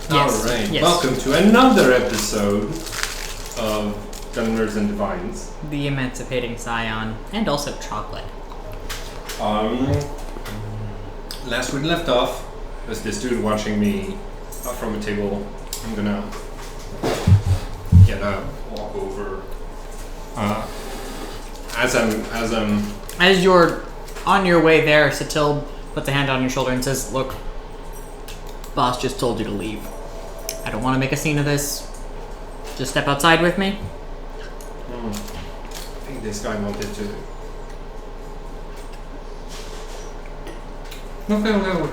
Yes. Alright, Yes. welcome to another episode of Dunmers and Divines. The Emancipating Scion, and also chocolate. Last we left off, there's this dude watching me from a table. I'm gonna get up, walk over. As you're on your way there, Satil puts a hand on your shoulder and says, "Look, boss just told you to leave. I don't want to make a scene of this. Just step outside with me." I think this guy wanted to... Okay.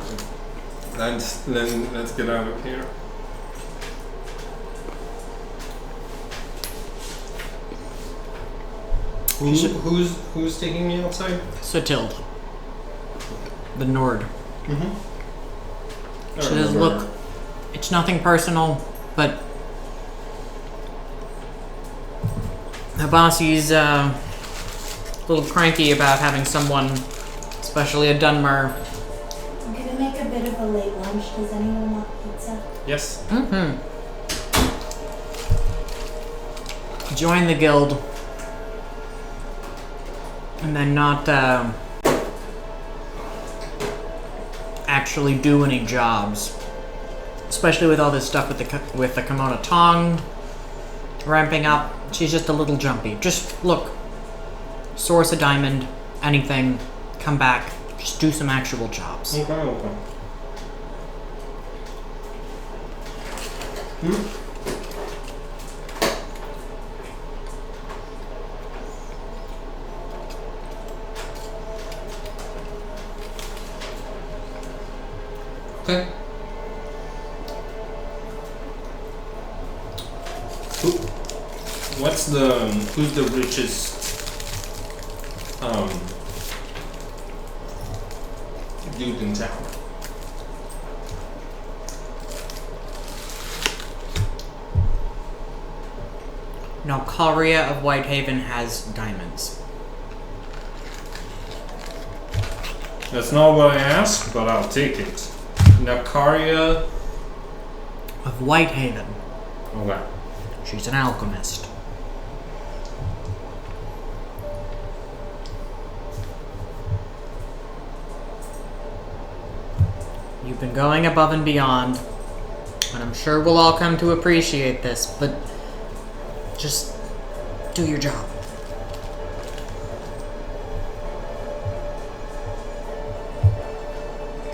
Let's get out of here. Who's taking me outside? Satil. The Nord. Mm-hmm. She says, "Look, it's nothing personal, but the boss, he's a little cranky about having someone, especially a Dunmer." I'm gonna make a bit of a late lunch. Does anyone want pizza? Yes. Join the guild, and then not actually do any jobs, especially with all this stuff with the Kimono Tong ramping up. She's just a little jumpy. Just look, source a diamond, anything, come back, just do some actual jobs. Okay. Okay. Who's the richest dude in town? Now, Karia of Whitehaven has diamonds. That's not what I asked, but I'll take it. Nakaria Of Whitehaven. Okay. She's an alchemist. You've been going above and beyond, and I'm sure we'll all come to appreciate this, but just do your job.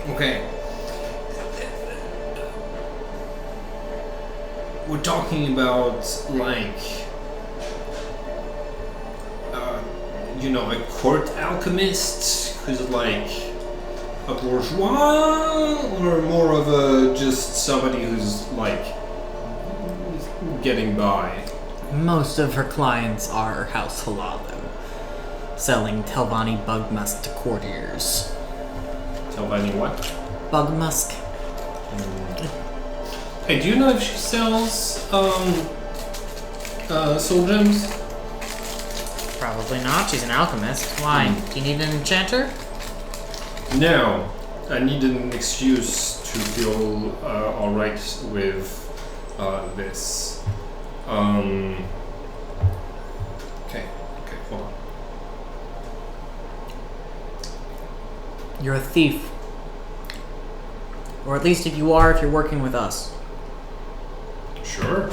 Okay. We're talking about, like, a court alchemist who's like a bourgeois, or more of just somebody who's like getting by? Most of her clients are House Halalo, selling Telvanni bug musk to courtiers. Telvanni what? Bug musk? Hey, do you know if she sells soul gems? Probably not. She's an alchemist. Why? Do you need an enchanter? No, I need an excuse to feel alright with this. Okay, hold on. You're a thief. Or at least if you're working with us. Sure.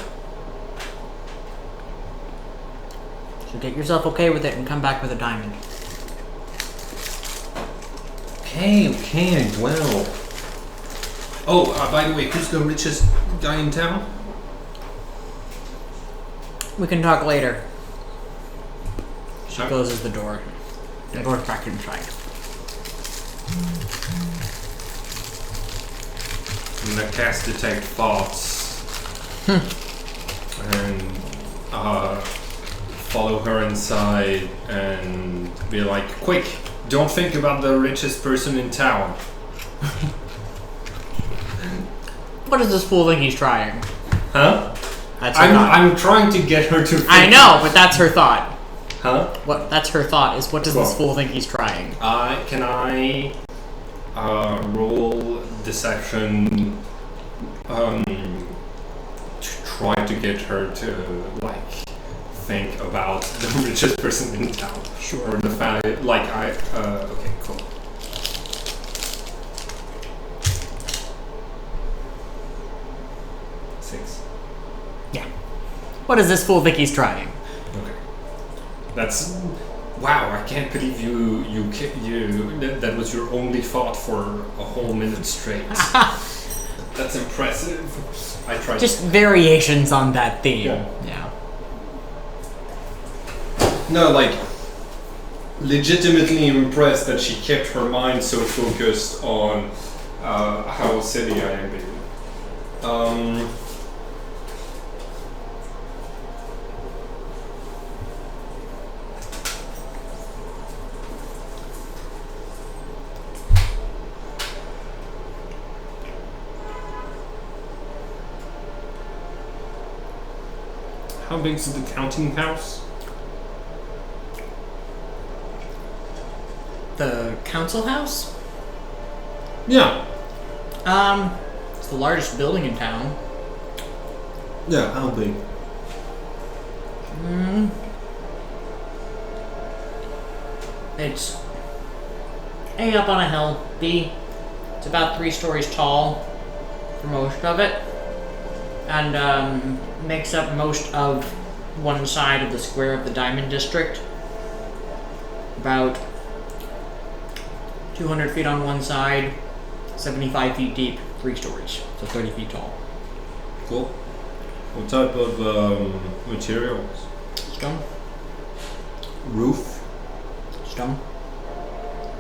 So get yourself okay with it and come back with a diamond. Okay, well. Oh, by the way, who's the richest guy in town? We can talk later. She Okay. closes the door and goes back inside. I'm gonna cast Detect Thoughts and follow her inside and be like, quick, don't think about the richest person in town. What does this fool think he's trying? Huh? That's her thought. I'm trying to get her to think. I know, but that's her thought. Huh? That's her thought, is what does Well, this fool think he's trying? Can I roll deception try to get her to like think about the richest person in town. Sure. Or the fact, like okay, cool. Six. Yeah. What does this fool think he's trying? Okay. That's wow! I can't believe you that was your only thought for a whole minute straight. That's impressive. I tried. Just variations on that theme. Yeah. No, like legitimately impressed that she kept her mind so focused on how silly I am, baby. How big is the counting house? The council house? Yeah. It's the largest building in town. Yeah, how big? It's A, up on a hill. B, it's about 3 stories tall for most of it. And makes up most of one side of the square of the Diamond District. About 200 feet on one side, 75 feet deep, 3 stories, so 30 feet tall. Cool. What type of materials? Stone? Roof? Stone?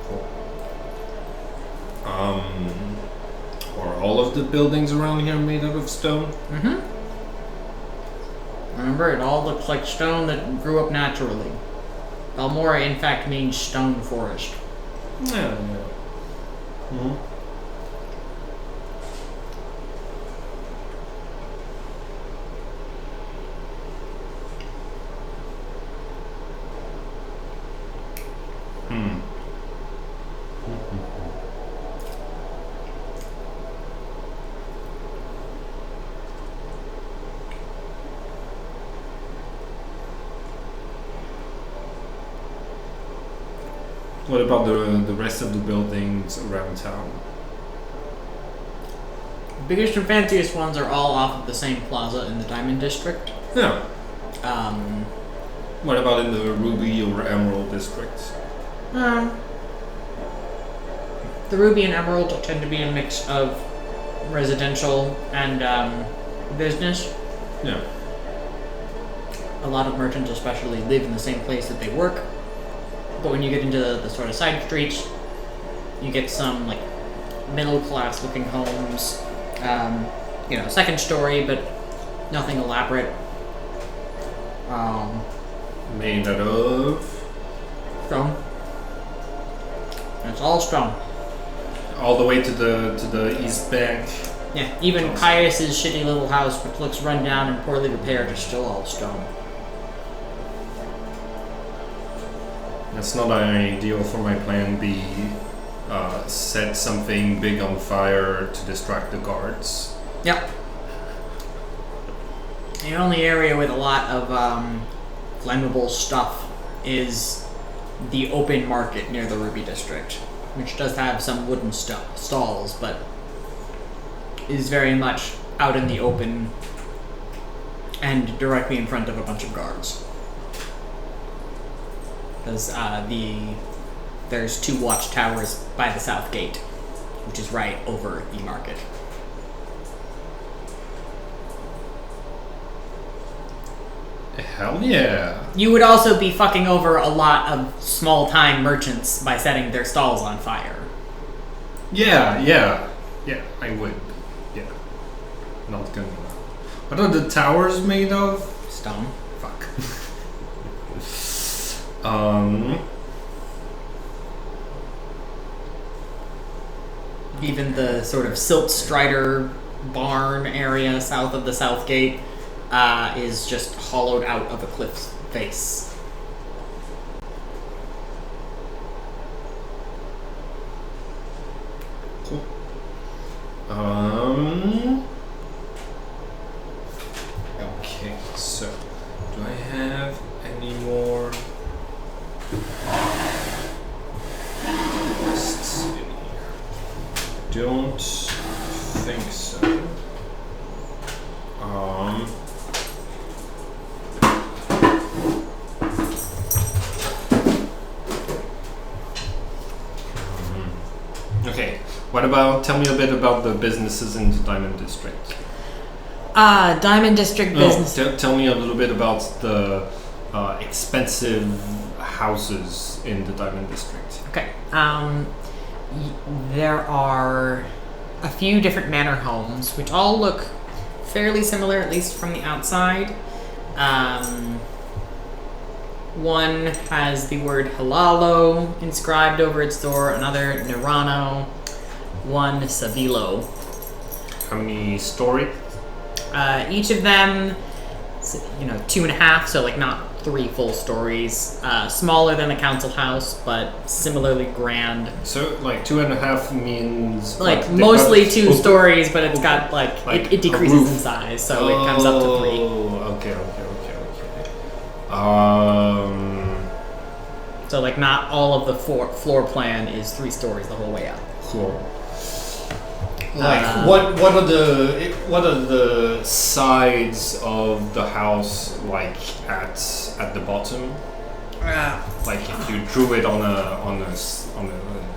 Cool. Are all of the buildings around here made out of stone? Mm-hmm. Remember, it all looks like stone that grew up naturally. Balmora, in fact, means stone forest. Yeah. Mm-hmm. What about the rest of the buildings around town? The biggest and fanciest ones are all off of the same plaza in the Diamond District. Yeah. Um, What about in the Ruby or Emerald districts? the Ruby and Emerald tend to be a mix of residential and business. Yeah. A lot of merchants especially live in the same place that they work. But when you get into the sort of side streets, you get some like middle class looking homes. Second story, but nothing elaborate. Made out of Stone. It's all stone. all the way to the east bank. Yeah, even Awesome. Caius's shitty little house, which looks run down and poorly repaired, is still all stone. That's not ideal for my plan B. Set something big on fire to distract the guards. Yep. The only area with a lot of flammable stuff is the open market near the Ruby District, which does have some wooden stalls, but is very much out in the open and directly in front of a bunch of guards. Because there's 2 watchtowers by the south gate, which is right over the market. Hell yeah! You would also be fucking over a lot of small-time merchants by setting their stalls on fire. Yeah, I would. Yeah. Not gonna. What are the towers made of? Stone. Fuck. Even the sort of Silt Strider barn area south of the south gate is just hollowed out of a cliff face. Cool. Okay. What about? Tell me a bit about the businesses in the Diamond District. Diamond District business. Tell me a little bit about the expensive houses in the Diamond District. Okay. There are a few different manor homes, which all look fairly similar, at least from the outside. One has the word Halalo inscribed over its door, another Nirano, one Savilo. How many story? Each of them, 2.5, so like not 3 full stories. Smaller than the council house, but similarly grand. So like 2.5 means Like mostly 2 stories, but it's got it decreases in size, so it comes up to 3. Oh, okay. So like not all of the floor plan is 3 stories the whole way up. Cool. Like what are the sides of the house like at the bottom? Like if you drew it on a Let's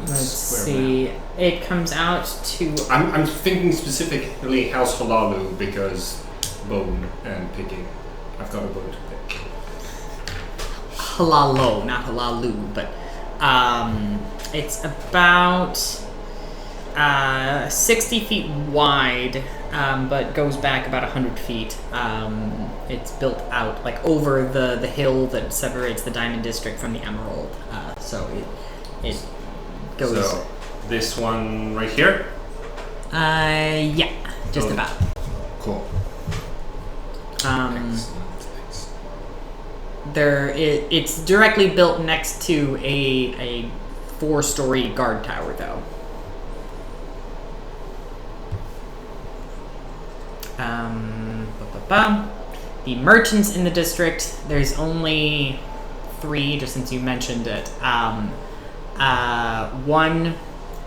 square see. map. It comes out to. I'm thinking specifically House Halalu because bone and picking. I've got a bone to pick. Halalo, not halalu, but it's about 60 feet wide, but goes back about 100 feet. It's built out like over the hill that separates the Diamond District from the Emerald. So it goes. So this one right here. Yeah, just about. Cool. It's directly built next to a 4-story guard tower, though. The merchants in the district, there's only 3, just since you mentioned it. One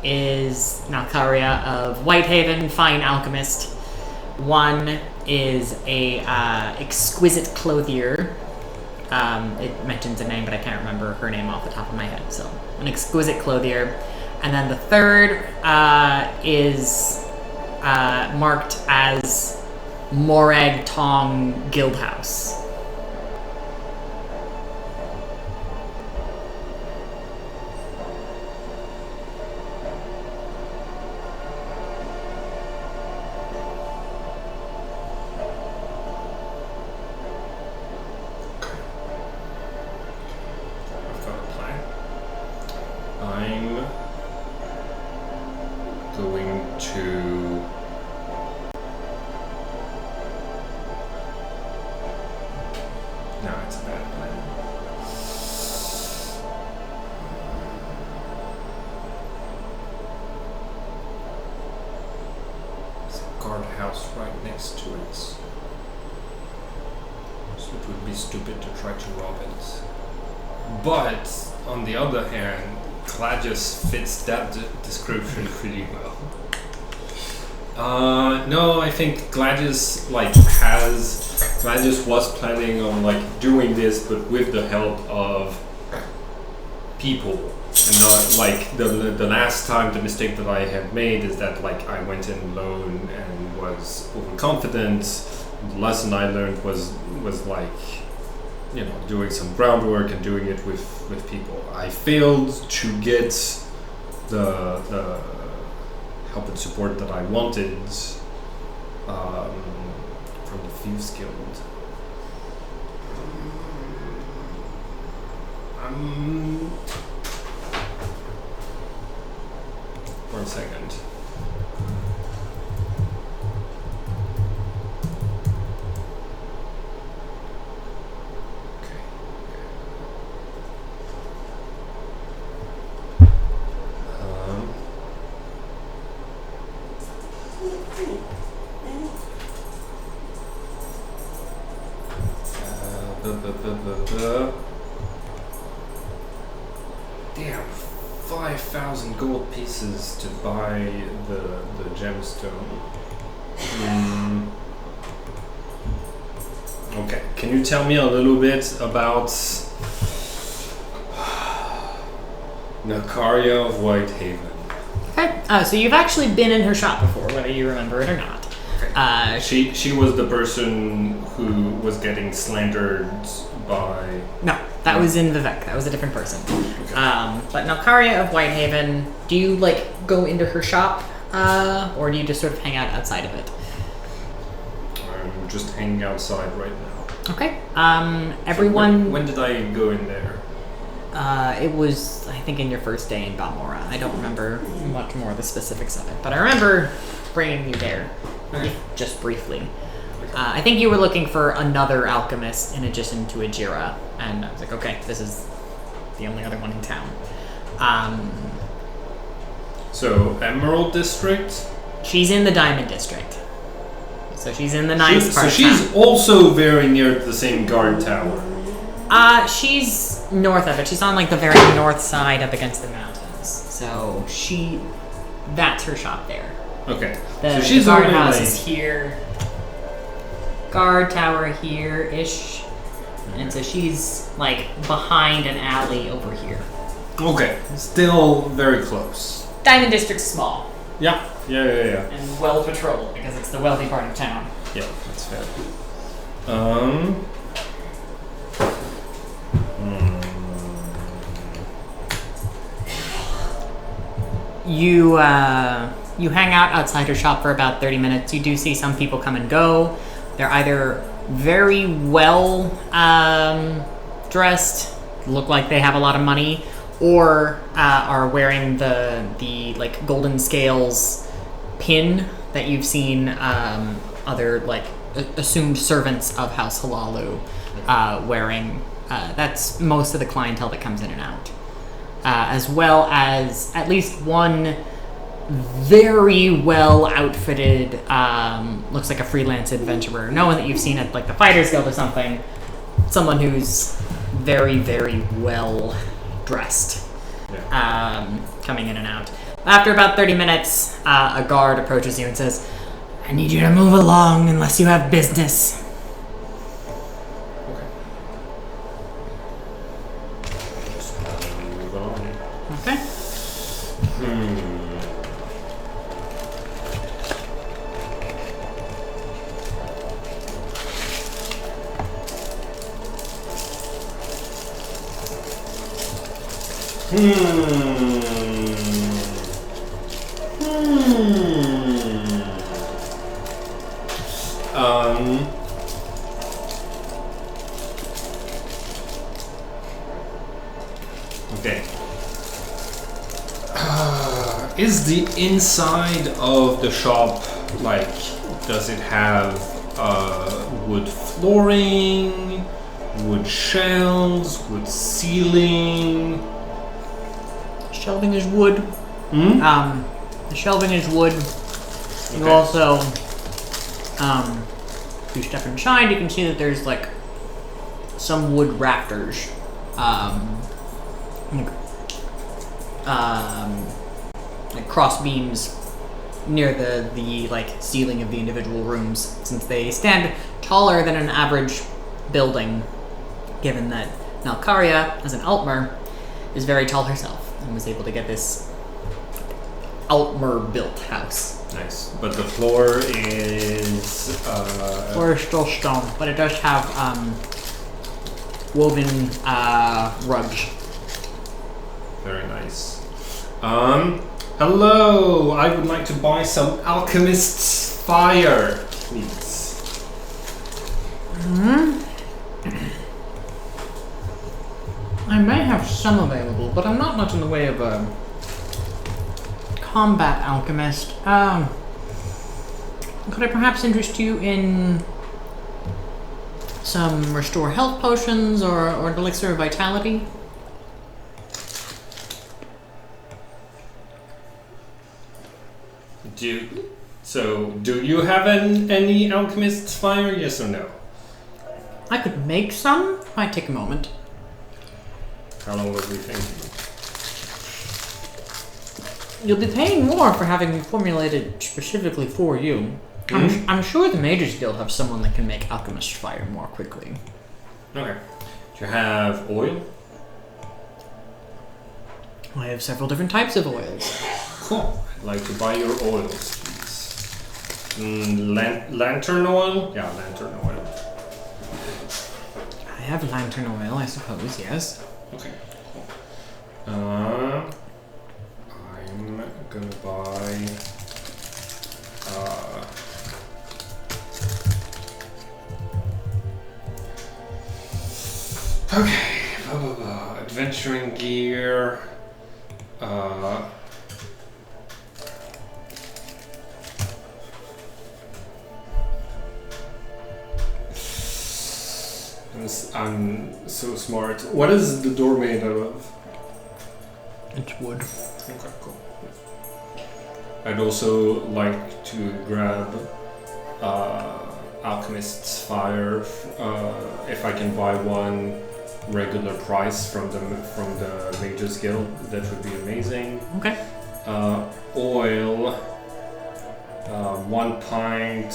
is Nalkaria of Whitehaven, fine alchemist. One is a exquisite clothier. It mentions a name, but I can't remember her name off the top of my head. So, an exquisite clothier. And then the third is marked as Morag Tong Guildhouse. But on the other hand, Gladius fits that description pretty well. No, I think Gladius was planning on doing this, but with the help of people. And the last time, the mistake that I had made is that I went in alone and was overconfident. The lesson I learned was doing some groundwork and doing it with people. I failed to get the help and support that I wanted from the Thieves Guild. 1 second. Damn, 5,000 gold pieces to buy the gemstone. Can you tell me a little bit about Nakaria of Whitehaven? Okay. So you've actually been in her shop before, whether you remember it or not. She was the person who was getting slandered by... No, that was in Vivek. That was a different person. Okay. But Nalkaria of Whitehaven, do you like go into her shop, or do you just sort of hang out outside of it? I'm just hanging outside right now. Okay. Everyone. So when did I go in there? It was, I think, in your first day in Balmora. I don't remember much more of the specifics of it, but I remember bringing you there, just briefly. I think you were looking for another alchemist in addition to Ajira, and I was like, okay, this is the only other one in town. So, Emerald District? She's in the Diamond District. So she's in the nice part of town. So she's also very near the same guard tower. She's north of it. She's on like the very north side up against the mountains. So that's her shop there. Okay. So she's the already guardhouse like... is here. Guard tower here-ish. And so she's like behind an alley over here. Okay. Still very close. Diamond District's small. Yeah. And well patrolled because it's the wealthy part of town. Yeah, that's fair. You hang out outside her shop for about 30 minutes. You do see some people come and go. They're either very well dressed, look like they have a lot of money, or are wearing the like golden scales pin that you've seen other like assumed servants of House Halalu wearing. That's most of the clientele that comes in and out. As well as at least one very well outfitted, looks like a freelance adventurer. No one that you've seen at like the Fighters Guild or something. Someone who's very, very well dressed, coming in and out. After about 30 minutes, a guard approaches you and says, "I need you to move along unless you have business." Okay. Okay. Is the inside of the shop, like, does it have wood flooring, wood shelves, wood ceiling? Shelving is wood. The shelving is wood. You Okay. also, if you step inside, you can see that there's like some wood rafters, like cross beams near the like ceiling of the individual rooms, since they stand taller than an average building, given that Nalkaria, as an Altmer, is very tall herself and was able to get this Altmer built house. Nice. But the floor is Floor is still stone, but it does have woven rugs. very nice. Hello, I would like to buy some Alchemist's Fire, please. I may have some available, but I'm not much in the way of a combat alchemist. Could I perhaps interest you in some restore health potions or an elixir of vitality? Do you have any Alchemist's Fire, yes or no? I could make some. Might take a moment. How long were we thinking? You'll be paying more for having me formulated specifically for you. I'm sure the Mages Guild have someone that can make alchemist fire more quickly. Okay. Do you have oil? I have several different types of oils. Cool. I'd like to buy your oils, please. Lantern oil? Yeah, lantern oil. I have lantern oil, I suppose, yes. Okay, cool. I'm gonna buy... okay, blah, blah, blah. Adventuring gear. I'm so smart. What is the door made out of? It's wood. Okay, cool. I'd also like to grab Alchemist's Fire if I can buy one regular price from the Mages Guild. That would be amazing. Okay. Oil, 1 pint.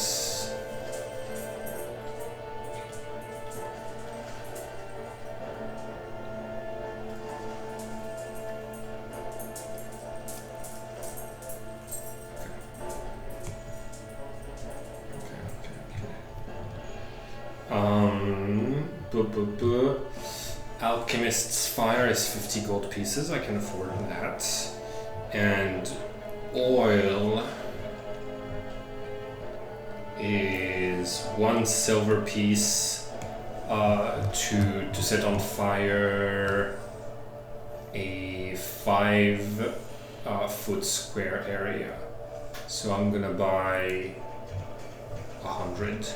Alchemist's Fire is 50 gold pieces. I can afford that. And oil is 1 silver piece to set on fire a 5 foot square area. So I'm gonna buy 100.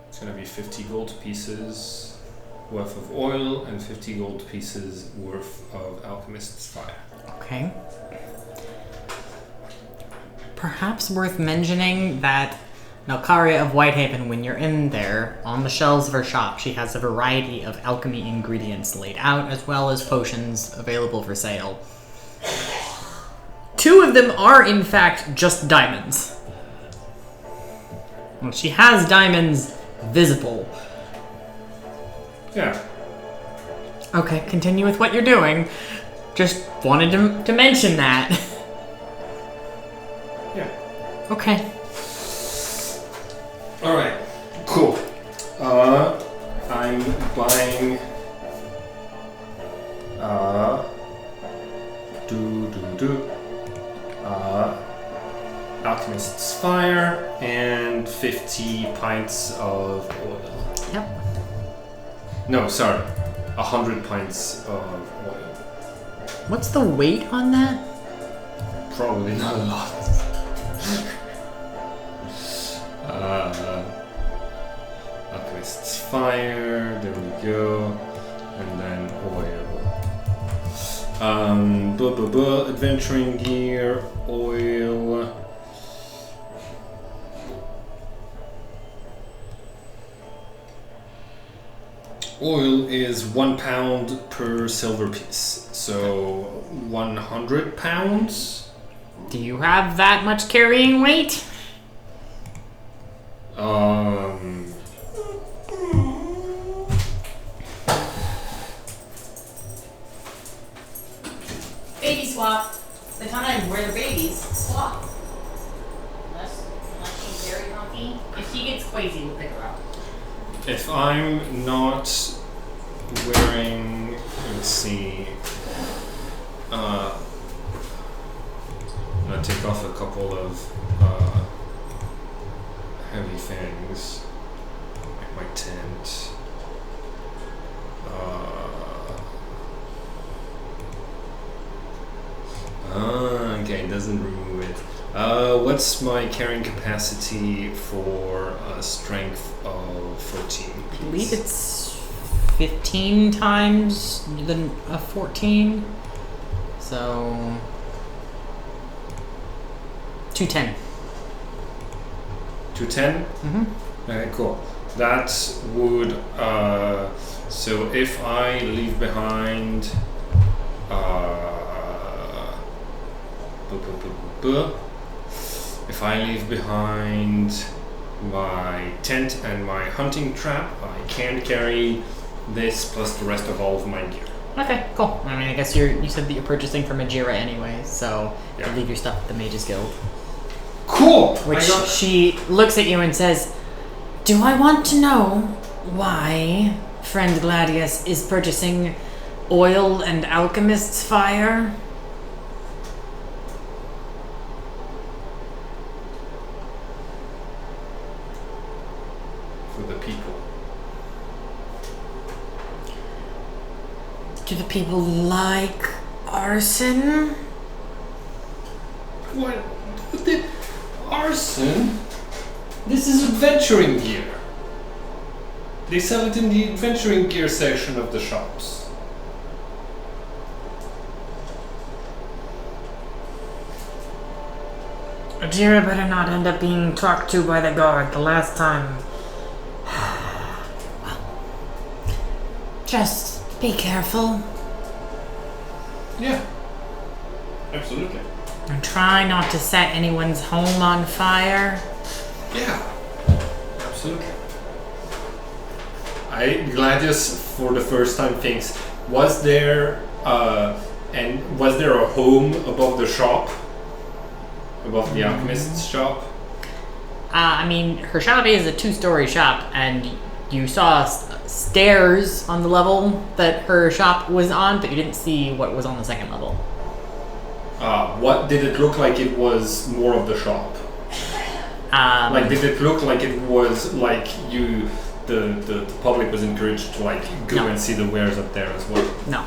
It's gonna be 50 gold pieces worth of oil and 50 gold pieces worth of Alchemist's Fire. Okay. Perhaps worth mentioning that Nalkaria of Whitehaven, when you're in there, on the shelves of her shop, she has a variety of alchemy ingredients laid out, as well as potions available for sale. 2 of them are, in fact, just diamonds. Well, she has diamonds visible. Yeah. Okay, continue with what you're doing. Just wanted to mention that. Yeah. Okay. Alright. Cool. I'm buying Alchemist's Fire and 50 pints of oil. Yep. No, sorry. 100 pints of oil. What's the weight on that? Probably not a lot. Alchemist's Fire, there we go. And then oil. Adventuring gear, oil. Oil is 1 pound per silver piece, so 100 pounds. Do you have that much carrying weight? Baby swap. The time where the babies swap. Unless she's very comfy. If she gets crazy, we'll pick her up. If I'm not wearing, let's see, I'm gonna take off a couple of heavy things, like my tent. Okay, it doesn't remove it. What's my carrying capacity for strength of 14? I believe it's 15 times the 14. So 210. 210? Mm-hmm. Okay, cool. That would, so if I leave behind, If I leave behind my tent and my hunting trap, I can carry this plus the rest of all of my gear. Okay, cool. I mean, I guess you said that you're purchasing from Ajira anyway, so Yeah. you leave your stuff at the Mages Guild. Cool! Which she looks at you and says, "Do I want to know why friend Gladius is purchasing oil and alchemist's fire?" For the people. Do the people like arson? What? The arson? This is adventuring gear. They sell it in the adventuring gear section of the shops. Ajira better not end up being talked to by the guard the last time. Just be careful. Yeah. Absolutely. And try not to set anyone's home on fire. Yeah. Absolutely. Gladius for the first time thinks, was there a home above the shop? Above the alchemist's shop? I mean, her shop is a 2-story shop, and you saw stairs on the level that her shop was on, but you didn't see what was on the second level. What did it look like? It was more of the shop. Like, did it look like it was like the public was encouraged to like go No. and see the wares up there as well? No.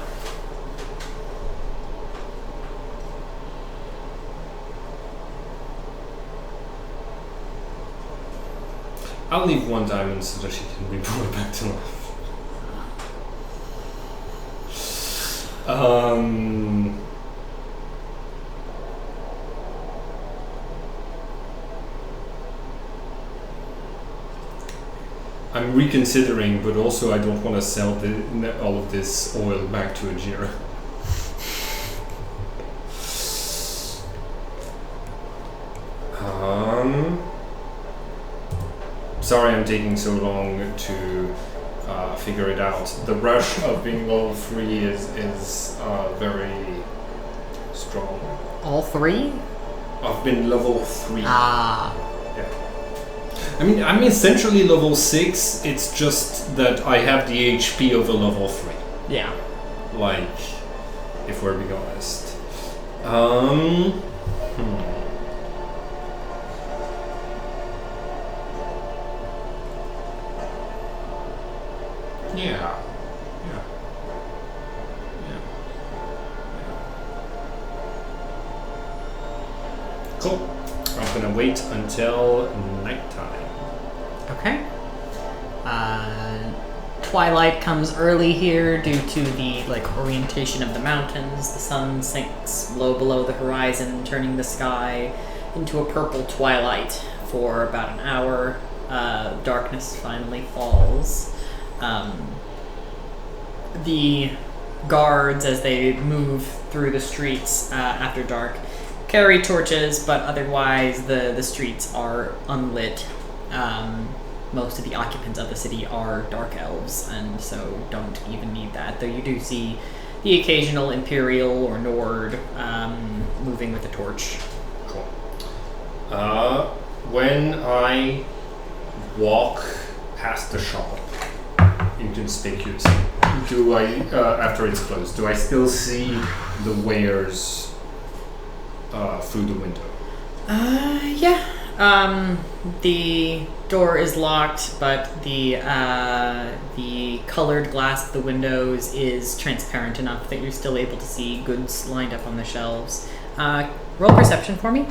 I'll leave 1 diamond so that she can be brought back to life. I'm reconsidering, but also I don't want to sell all of this oil back to Ajira. Sorry I'm taking so long to figure it out. The rush of being level 3 is very strong. All 3? I've been level 3. Ah. Yeah. I mean, I'm essentially level 6, it's just that I have the HP of a level 3. Yeah. Like, if we're being honest. Yeah. Cool. I'm gonna wait until nighttime. Okay. Twilight comes early here due to the orientation of the mountains. The sun sinks low below the horizon, turning the sky into a purple twilight for about an hour. Darkness finally falls. The guards, as they move through the streets after dark, carry torches, but otherwise the streets are unlit. Most of the occupants of the city are dark elves, and so don't even need that, though you do see the occasional Imperial or Nord moving with a torch. Cool. When I walk past the shop, inconspicuously, do I, after it's closed, do I still see the wares through the window? Yeah. The door is locked, but the colored glass of the windows is transparent enough that you're still able to see goods lined up on the shelves. Roll perception for me.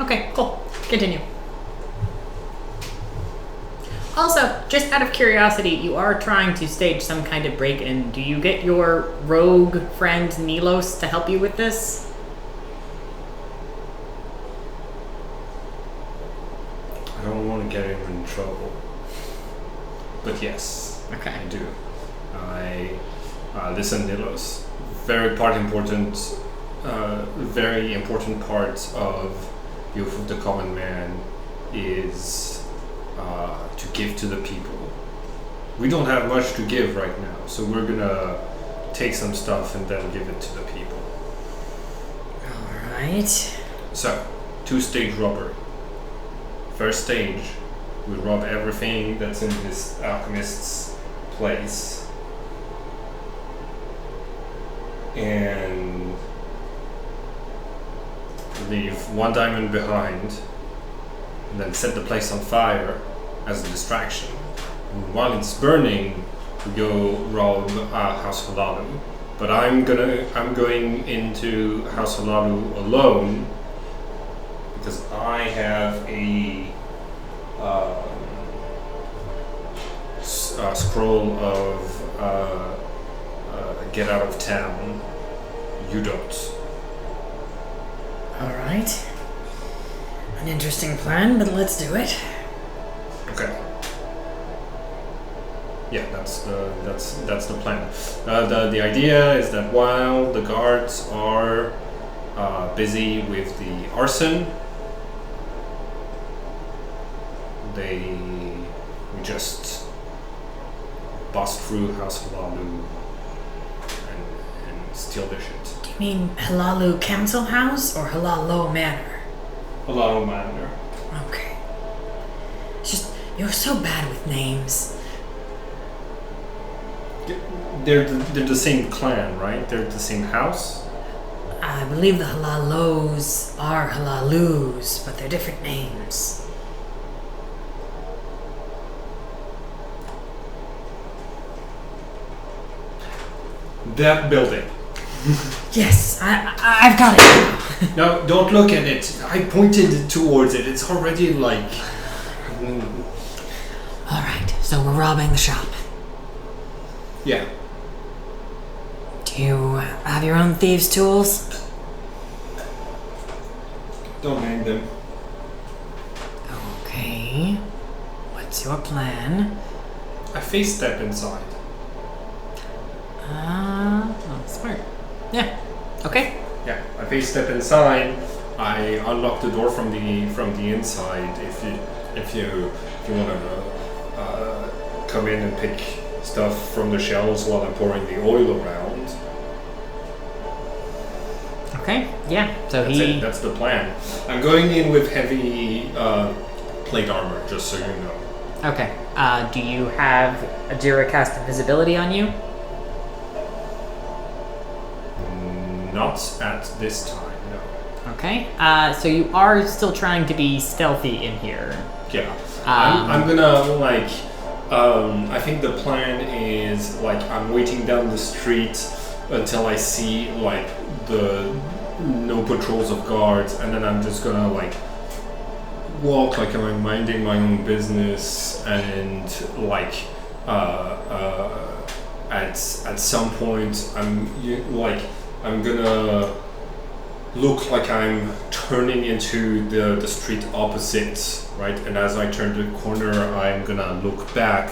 Okay, cool. Continue. Also, just out of curiosity, you are trying to stage some kind of break-in. Do you get your rogue friend Nilos to help you with this? I don't want to get him in trouble. But yes, Okay. I do. Listen, Nilos. Very important part of Youth of the Common Man is to give to the people. We don't have much to give right now, so we're gonna take some stuff and then give it to the people. Alright. So, 2-stage robbery. First stage, we rob everything that's in this alchemist's place. And leave 1 diamond behind, and then set the place on fire as a distraction. And while it's burning, we go rob House Halalu. But I'm going into House Halalu alone because I have a scroll of get out of town. You don't. Alright. An interesting plan, but let's do it. Okay. Yeah, that's the plan. The idea is that while the guards are busy with the arson, we just bust through House Halalu and steal their shit. Do you mean Halalu Council House or Halalo Manor? Halalu Manor. Okay. It's just, you're so bad with names. They're the same clan, right? They're the same house? I believe the Halalos are Halalus, but they're different names. That building. Yes, I've got it. No, don't look at it. I pointed towards it. It's already like... Alright, so we're robbing the shop. Yeah. Do you have your own thieves' tools? Don't hang them. Okay. What's your plan? I face step inside. Smart. Yeah. Okay. Yeah, I face step inside. I unlock the door from the inside. If you want to come in and pick stuff from the shelves while I'm pouring the oil around. Okay. Yeah. So That's it. That's the plan. I'm going in with heavy plate armor, just so you know. Okay. Do you have a Jira cast invisibility on you? Not at this time, no. Okay. So you are still trying to be stealthy in here. Yeah. I'm gonna like. I think the plan is like I'm waiting down the street until I see like the no patrols of guards, and then I'm just gonna like walk like I'm minding my own business, and like at some point I'm gonna look like I'm turning into the street opposite, right? And as I turn the corner, I'm gonna look back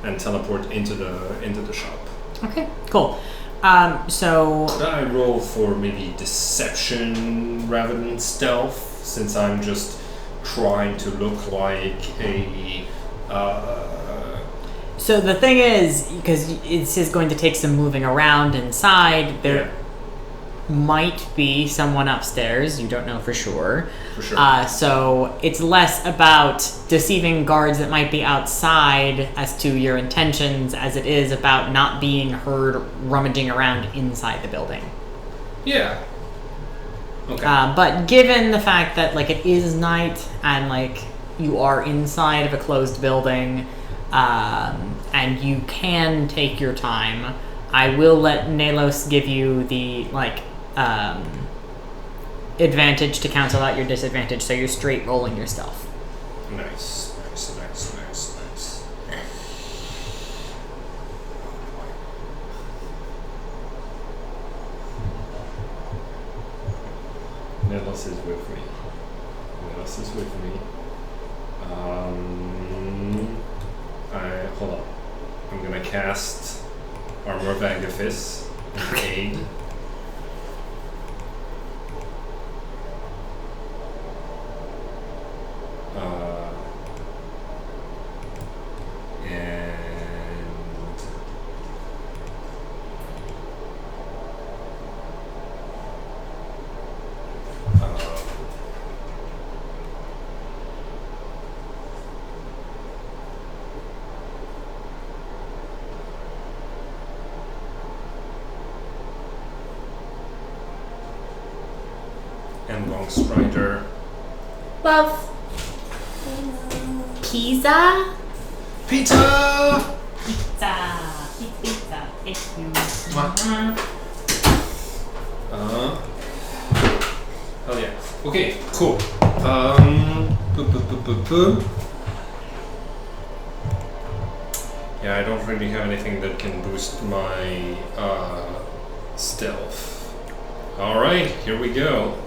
and teleport into the shop. Okay. Cool. So Could I roll for maybe deception rather than stealth, since I'm just trying to look like a. So the thing is, because this is going to take some moving around inside, there might be someone upstairs. You don't know for sure. For sure. So it's less about deceiving guards that might be outside as to your intentions as it is about not being heard rummaging around inside the building. Yeah. Okay. But given the fact that like it is night and like you are inside of a closed building, and you can take your time, I will let Nalos give you the advantage to cancel out your disadvantage, so you're straight rolling your stealth. Nice. Nelos is with me. Hold on. I'm gonna cast Armor of Agathis as aid. And Long Strider. Love. Pizza? Pizza! Pizza. Pizza. Thank you. Hell yeah. Okay, cool. Yeah, I don't really have anything that can boost my stealth. Alright, here we go.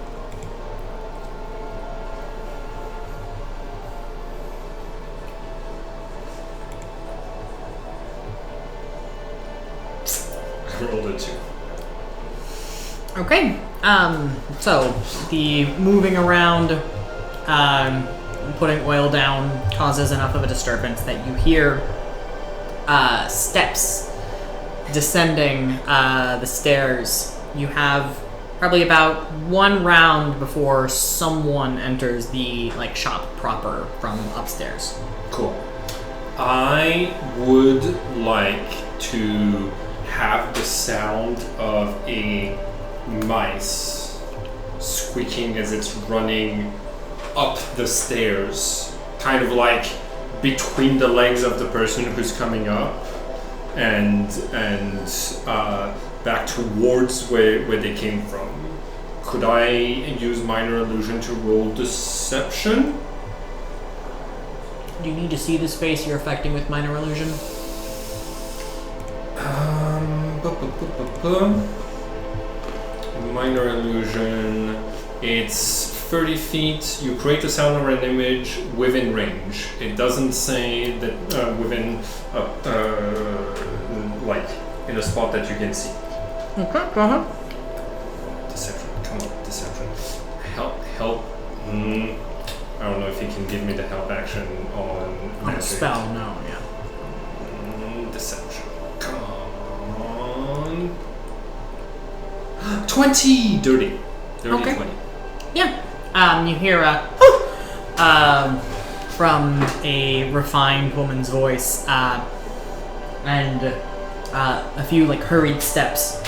I rolled a 2. Okay. So the moving around, putting oil down causes enough of a disturbance that you hear steps descending the stairs. You have probably about 1 round before someone enters the shop proper from upstairs. Cool. I would like to have the sound of a mice squeaking as it's running up the stairs, kind of like between the legs of the person who's coming up and back towards where they came from. Could I use minor illusion to roll deception? Do you need to see the space you're affecting with minor illusion? Minor illusion. It's 30 feet. You create a sound or an image within range. It doesn't say that within, like in a spot that you can see. Okay, go ahead. Deception. Come on, deception. Help. I don't know if he can give me the help action on On a magic. spell, no, yeah. Deception. Come on. 20! Dirty. Okay. 20. Yeah. You hear a from a refined woman's voice, and a few hurried steps.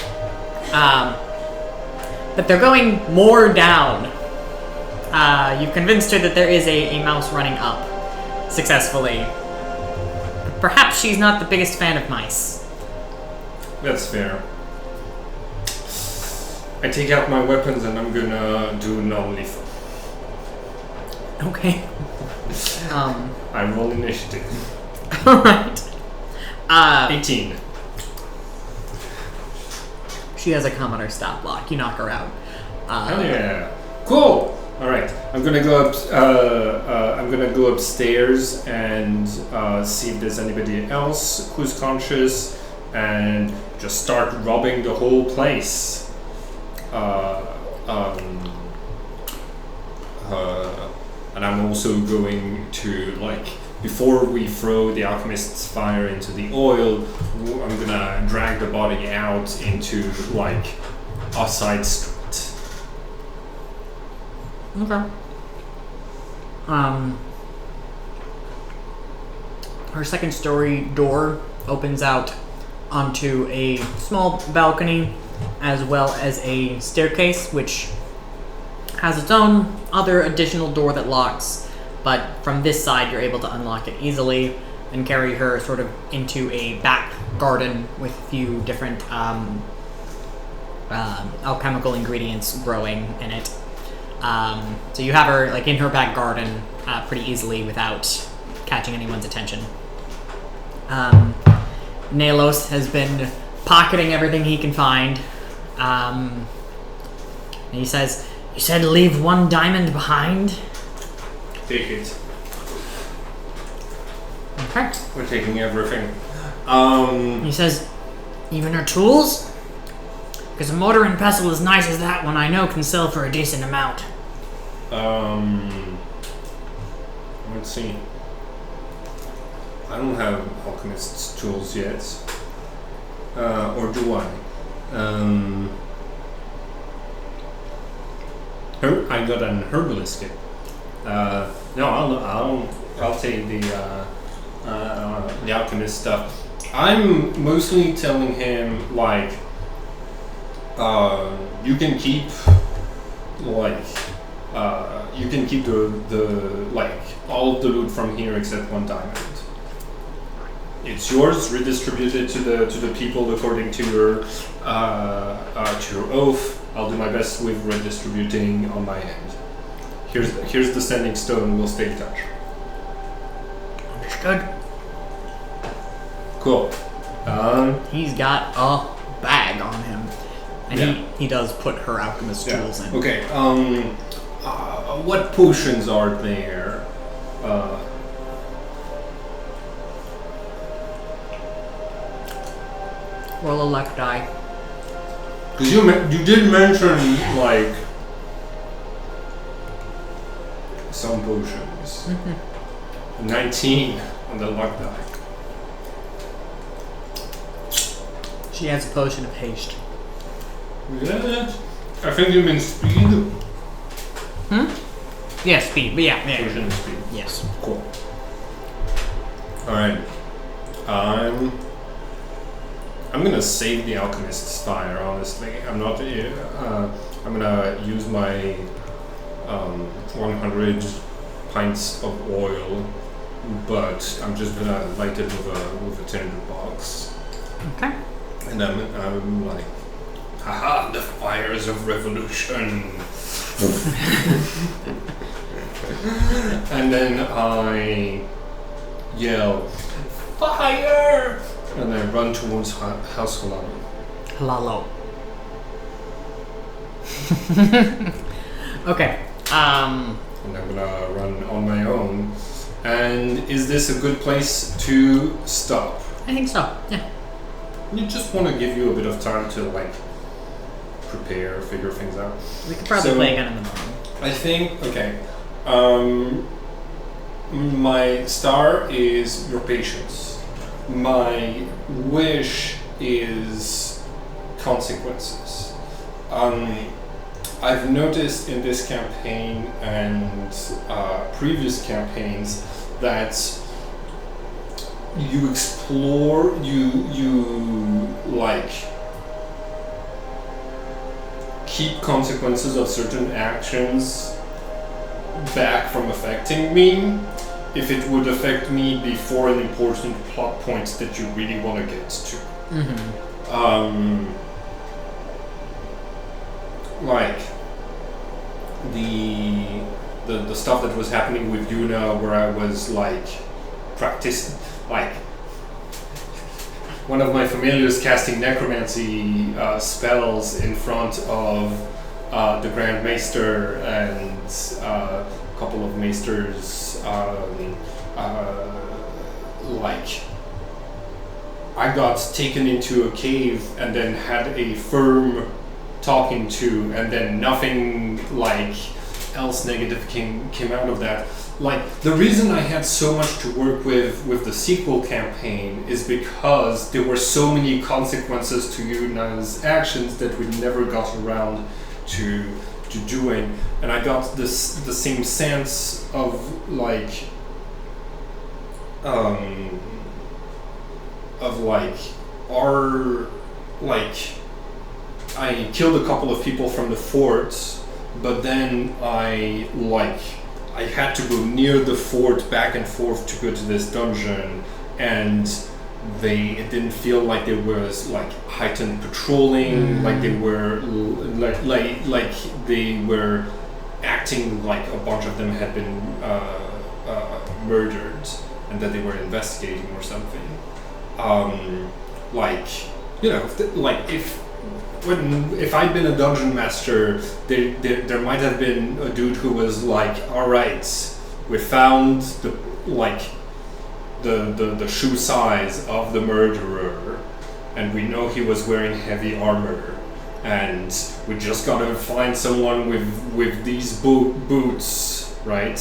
But they're going more down. You've convinced her that there is a mouse running up successfully. Perhaps she's not the biggest fan of mice. That's fair. I take out my weapons and I'm gonna do non-lethal. Okay. I roll initiative. Alright. 18. She has a commoner stop block. You knock her out. Hell yeah. Cool. All right. I'm gonna go up. I'm gonna go upstairs and see if there's anybody else who's conscious, and just start robbing the whole place. And I'm also going to before we throw the alchemist's fire into the oil, I'm gonna drag the body out into a side street. Okay. Her second story door opens out onto a small balcony as well as a staircase, which has its own other additional door that locks, but from this side you're able to unlock it easily and carry her sort of into a back garden with a few different alchemical ingredients growing in it. So you have her in her back garden pretty easily without catching anyone's attention. Nalos has been pocketing everything he can find. And he says, "You said leave 1 diamond behind?" Take it. Okay. We're taking everything. He says, even her tools? Because a mortar and pestle as nice as that one I know can sell for a decent amount. Let's see. I don't have alchemist's tools yet. Or do I? I got an herbalist kit. No, I'll take the alchemist stuff. I'm mostly telling him like, you can keep like, you can keep the like all of the loot from here except 1 diamond. It's yours, redistributed to the people according to your oath. I'll do my best with redistributing on my end. Here's the sending stone. We'll stay in touch. Understood. Cool. He's got a bag on him. And Yeah. he does put her alchemist tools in. Okay. What potions are there? Roll a luck die. Because you did mention like some potions. 19 on the luck die. She has a potion of haste. Yeah, I think you mean speed. Yeah, speed. But yeah. Potion of speed. Yes. Cool. All right. I'm gonna save the alchemist's fire. Honestly, I'm not. I'm gonna use my 100 pints of oil, but I'm just gonna light it with a tinder box. Okay. And I'm like, haha, the fires of revolution. And then I yell, fire! And I run towards House Halalo. Halalo. Okay. And I'm gonna run on my own. And is this a good place to stop? I think so. Yeah. You just want to give you a bit of time to like prepare, figure things out. We could probably So- play again in the morning. I think, okay. My star is your patience. My wish is consequences. I've noticed in this campaign and previous campaigns that you explore, you like keep consequences of certain actions back from affecting me if it would affect me before an important plot point that you really want to get to. Like the stuff that was happening with Yuna, where I was like practicing, like one of my familiars casting necromancy spells in front of the Grand Maester and a couple of Maesters. Like, I got taken into a cave and then had a firm talking to, and then nothing like else negative came out of that. Like, the reason I had so much to work with the sequel campaign is because there were so many consequences to Yuna's actions that we never got around to doing, and I got the same sense of like I killed a couple of people from the fort, but then I had to go near the fort back and forth to go to this dungeon, and it didn't feel like there was like heightened patrolling, like they were like they were acting like a bunch of them had been murdered and that they were investigating or something. Like, you know, if I'd been a dungeon master, there might have been a dude who was like, all right, we found the shoe size of the murderer, and we know he was wearing heavy armor, and we just gotta find someone with these boots, right?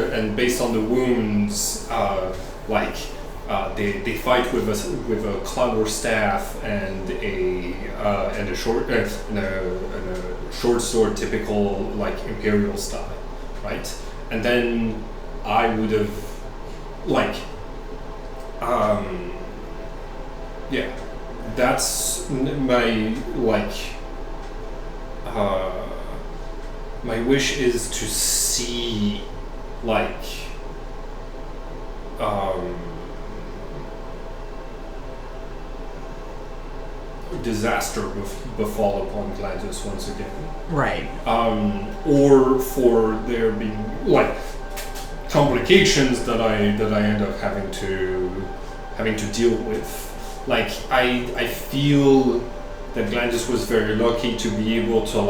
And based on the wounds, they fight with a club staff and a short sword, typical like imperial style, right? And then I would have that's my my wish is to see disaster befall upon Gladius once again. Right. Or for there being complications that I end up having to deal with. I feel that Gladius was very lucky to be able to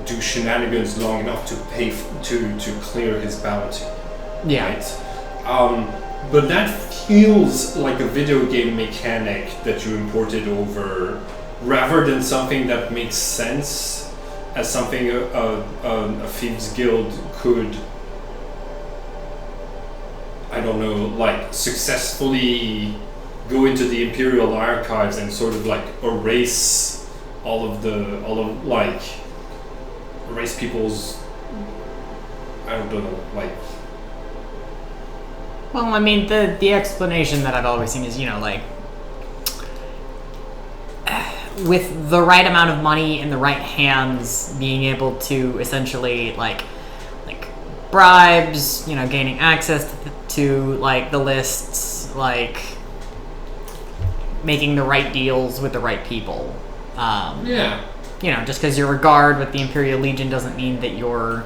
do shenanigans long enough to pay to clear his bounty. Yeah. Right? But that feels like a video game mechanic that you imported over, rather than something that makes sense as something a thieves guild could, I don't know, successfully go into the Imperial archives and sort of erase erase people's, I don't know, Well, I mean, the explanation that I've always seen is, with the right amount of money in the right hands, being able to essentially, bribes, gaining access to the lists, making the right deals with the right people. Yeah. Just because you're a guard with the Imperial Legion doesn't mean that you're...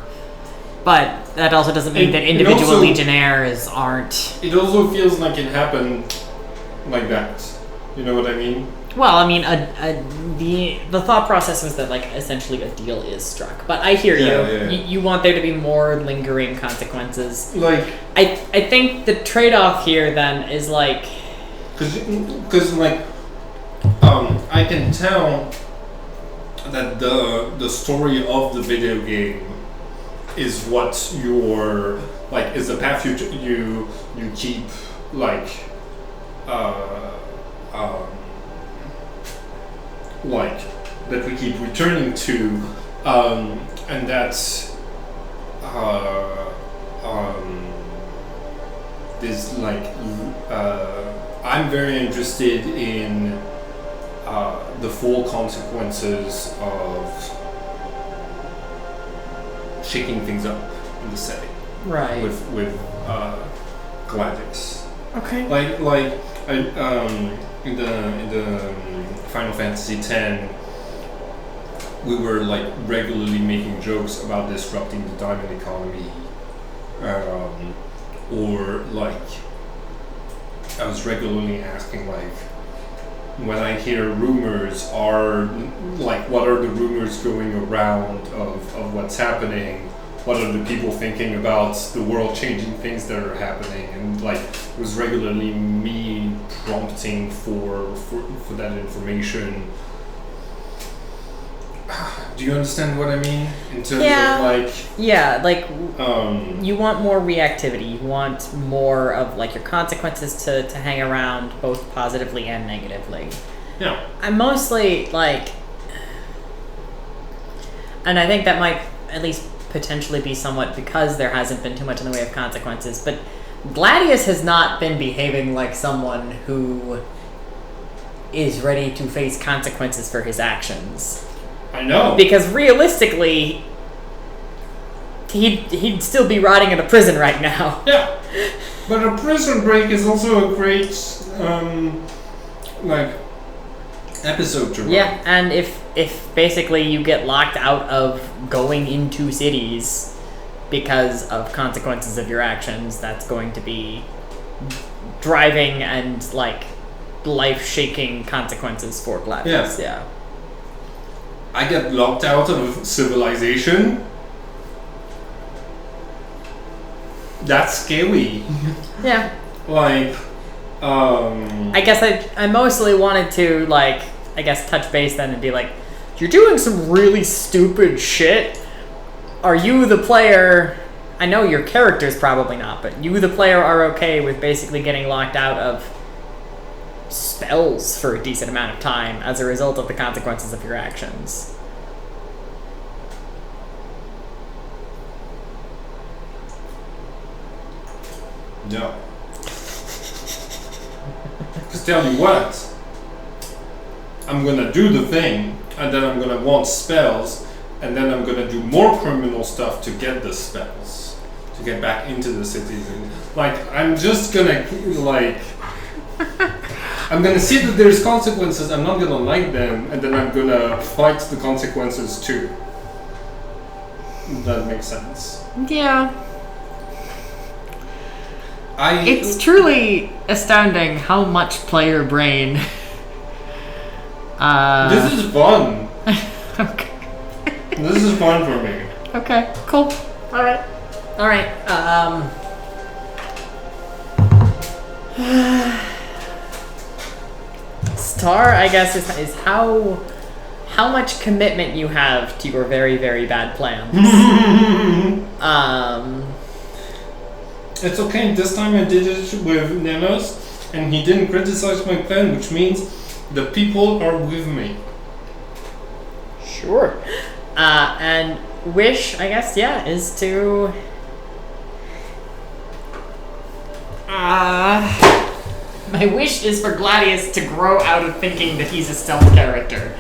But that also doesn't mean that individual also, legionnaires aren't... It also feels like it happened like that. You know what I mean? Well, I mean, the thought process was that, essentially a deal is struck. But I hear you. Yeah. You want there to be more lingering consequences. I think the trade-off here, then, is, Because, I can tell that the story of the video game is what your is the path you keep that we keep returning to, and that's this I'm very interested in the full consequences of shaking things up in the setting, right, with Gladius. Okay. In the Final Fantasy X, we were regularly making jokes about disrupting the diamond economy, or I was regularly asking when I hear rumors, what are the rumors going around of what's happening? What are the people thinking about the world changing things that are happening? And it was regularly me prompting for that information. Do you understand what I mean? In terms of you want more reactivity. You want more of your consequences to hang around, both positively and negatively. Yeah. I'm mostly and I think that might at least potentially be somewhat because there hasn't been too much in the way of consequences, but Gladius has not been behaving like someone who is ready to face consequences for his actions. I know. Because realistically, he'd still be rotting in a prison right now. Yeah. But a prison break is also a great episode to run. Yeah, and if basically you get locked out of going into cities because of consequences of your actions, that's going to be driving and life-shaking consequences for Gladius. Yeah. I get locked out of civilization. That's scary. Yeah. Like, I guess I mostly wanted to, like, I guess touch base then and be like, you're doing some really stupid shit. Are you the player... I know your character's probably not, but you the player are okay with basically getting locked out of spells for a decent amount of time as a result of the consequences of your actions. no. Because tell you what, I'm gonna do the thing, and then I'm gonna want spells, and then I'm gonna do more criminal stuff to get the spells, to get back into the cities. And, like, I'm just gonna, like, I'm gonna see that there's consequences, I'm not gonna like them, and then I'm gonna fight the consequences too. That makes sense. Yeah. It's It's truly astounding how much player brain. This is fun. Okay. This is fun for me. Okay. Cool. All right. All right. Star, I guess, is how much commitment you have to your very, very bad plans. It's okay, this time I did it with Nenos, and he didn't criticize my plan, which means the people are with me. Sure. And wish, I guess, yeah, is to... my wish is for Gladius to grow out of thinking that he's a stealth character.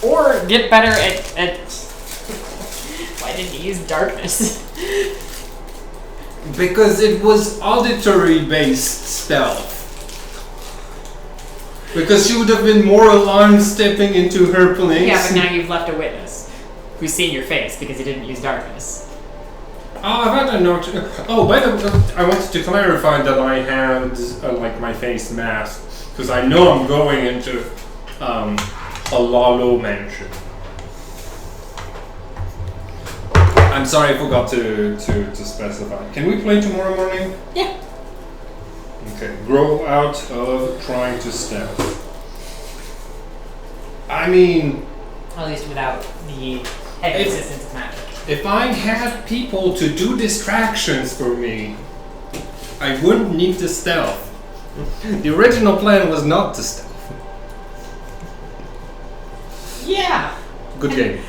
Or get better at... Why didn't he use darkness? Because it was auditory-based stealth. Because she would have been more alarmed stepping into her place. Yeah, but now you've left a witness who's seen your face because he didn't use darkness. Oh, I've had a note. Oh, by the way, I wanted to clarify that I had like my face masked because I know I'm going into a Lalo mansion. I'm sorry, I forgot to specify. Can we play tomorrow morning? Yeah. Okay, grow out of trying to stealth. I mean, At least without the heavy It's- assistance of magic. if I had people to do distractions for me, I wouldn't need to stealth. The original plan was not to stealth. Yeah. Good game.